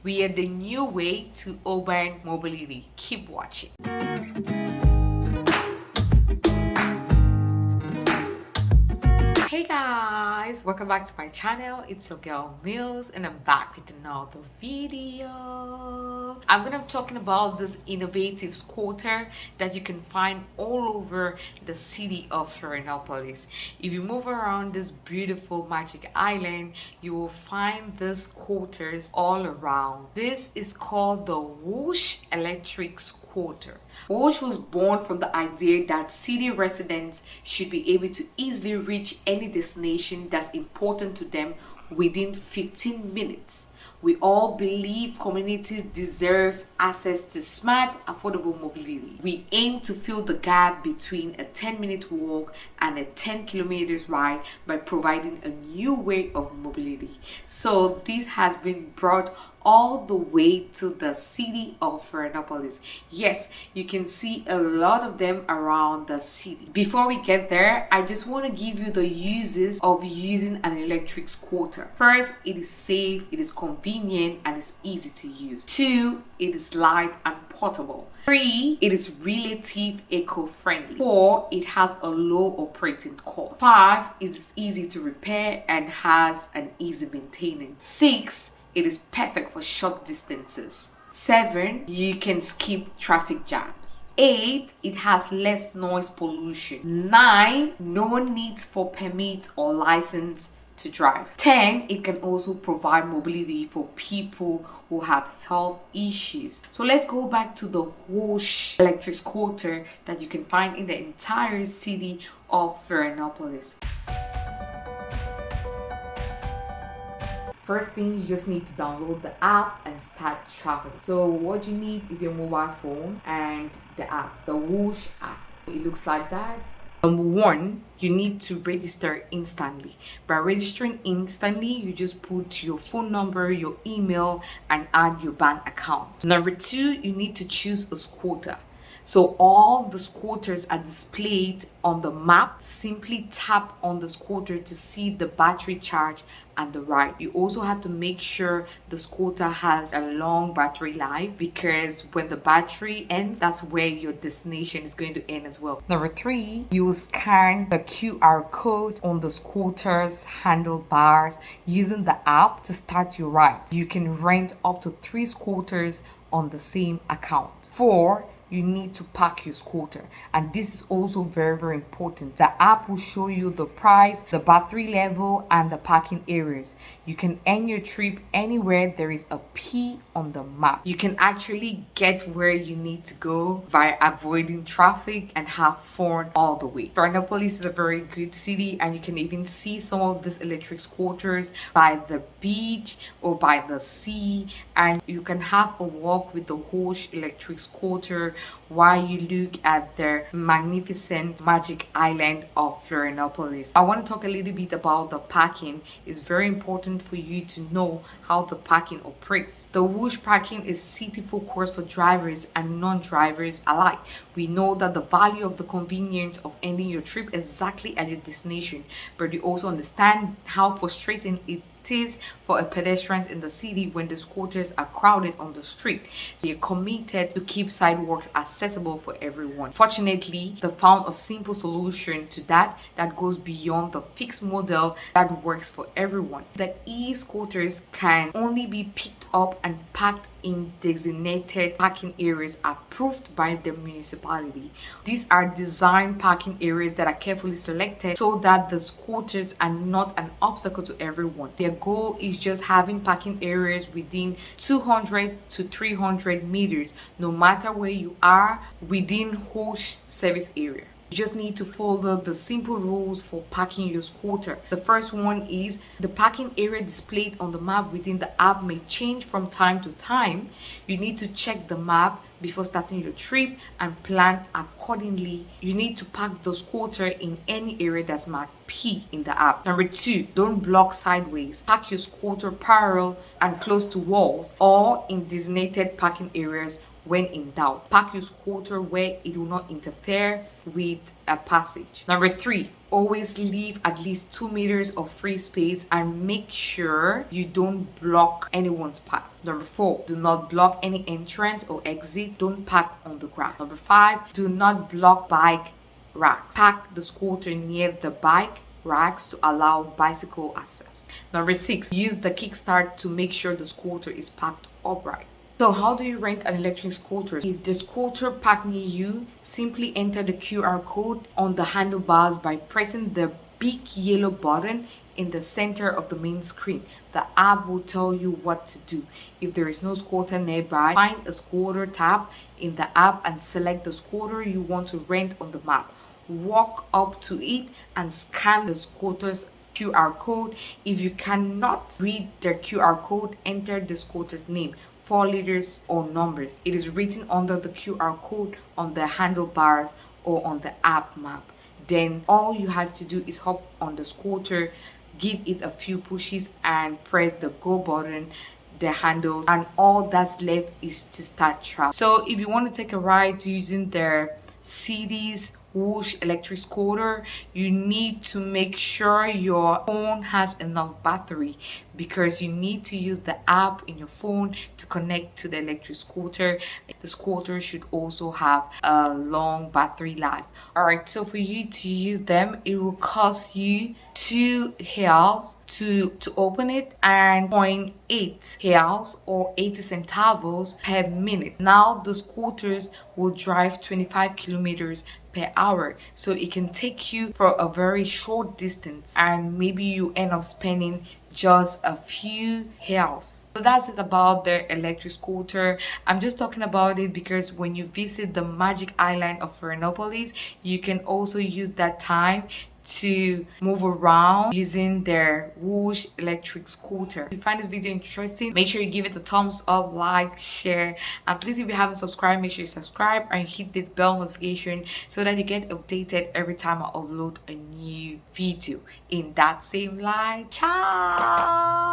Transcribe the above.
We are the new way to urban mobility. Keep watching. Hey guys, welcome back to my channel. It's your girl Mills and I'm back with another video. I'm gonna be talking about this innovative scooter that you can find all over the city of Florianópolis. If you move around this beautiful magic island, you will find these scooters all around. This is called the Whoosh electric scooter. Whoosh was born from the idea that city residents should be able to easily reach any destination that's important to them within 15 minutes. We all believe communities deserve access to smart, affordable mobility. We aim to fill the gap between a 10-minute walk and a 10 kilometers ride by providing a new way of mobility. So this has been brought all the way to the city of Florianópolis. Yes, you can see a lot of them around the city. Before we get there, I just want to give you the uses of using an electric scooter. First, it is safe, it is convenient, and it's easy to use. 2, it is light and portable. 3, it is relative eco-friendly. 4, it has a low operating cost. 5, it is easy to repair and has an easy maintenance. 6, it is perfect for short distances. 7, you can skip traffic jams. 8, it has less noise pollution. 9, no need for permit or license to drive. 10, it can also provide mobility for people who have health issues. So let's go back to the Whoosh electric scooter that you can find in the entire city of Florianópolis. First thing, you just need to download the app and start traveling. So what you need is your mobile phone and the app, the Whoosh app. It looks like that. Number 1, you need to register instantly. By registering instantly, you just put your phone number, your email, and add your bank account. Number 2, you need to choose a scooter. So all the scooters are displayed on the map. Simply tap on the scooter to see the battery charge and the ride. You also have to make sure the scooter has a long battery life, because when the battery ends, that's where your destination is going to end as well. Number 3, you will scan the QR code on the scooter's handlebars using the app to start your ride. You can rent up to 3 scooters on the same account. 4, you need to park your scooter, and this is also very important. The app will show you the price, the battery level, and the parking areas. You can end your trip anywhere there is a P on the map. You can actually get where you need to go by avoiding traffic and have fun all the way. Florianópolis is a very good city, and you can even see some of these electric scooters by the beach or by the sea, and you can have a walk with the Whoosh electric scooter while you look at the magnificent magic island of Florianópolis. I want to talk a little bit about the parking. It's very important for you to know how the parking operates. The Whoosh parking is city focused for drivers and non-drivers alike. We know that the value of the convenience of ending your trip exactly at your destination, but you also understand how frustrating it is for a pedestrian in the city when the scooters are crowded on the street. So you're committed to keep sidewalks accessible for everyone. Fortunately, they found a simple solution to that goes beyond the fixed model that works for everyone. The e-scooters can only be picked up and parked in designated parking areas approved by the municipality. These are designed parking areas that are carefully selected so that the scooters are not an obstacle to everyone. Their goal is just having parking areas within 200 to 300 meters, no matter where you are within Whoosh service area. You just need to follow the simple rules for parking your scooter. The first one is the parking area displayed on the map within the app may change from time to time. You need to check the map before starting your trip and plan accordingly. You need to park the scooter in any area that's marked P in the app. Number 2, don't block sideways. Park your scooter parallel and close to walls or in designated parking areas when in doubt. Park your scooter where it will not interfere with a passage. Number 3, always leave at least 2 meters of free space and make sure you don't block anyone's path. Number 4, do not block any entrance or exit. Don't park on the ground. Number 5, do not block bike racks. Park the scooter near the bike racks to allow bicycle access. Number 6, use the kickstart to make sure the scooter is parked upright. So how do you rent an electric scooter? If the scooter parked near you, simply enter the QR code on the handlebars by pressing the big yellow button in the center of the main screen. The app will tell you what to do. If there is no scooter nearby, find a scooter tab in the app and select the scooter you want to rent on the map. Walk up to it and scan the scooter's QR code. If you cannot read the QR code, enter the scooter's name, 4 letters or numbers. It is written under the QR code on the handlebars or on the app map. Then all you have to do is hop on the scooter, give it a few pushes and press the go button, the handles, and all that's left is to start travel. So if you want to take a ride using their cities Whoosh electric scooter, you need to make sure your phone has enough battery, because you need to use the app in your phone to connect to the electric scooter. The scooter should also have a long battery life. All right, so for you to use them, it will cost you 2 reals to open it and 0.8 reals or 80 centavos per minute. Now the scooters will drive 25 kilometers per hour, so it can take you for a very short distance, and maybe you end up spending just a few reals. So that's it about the electric scooter. I'm just talking about it because when you visit the magic island of Florianópolis, you can also use that time to move around using their Whoosh electric scooter. If you find this video interesting, make sure you give it a thumbs up, like, share, and please, if you haven't subscribed, make sure you subscribe and hit the bell notification so that you get updated every time I upload a new video in that same light. Ciao.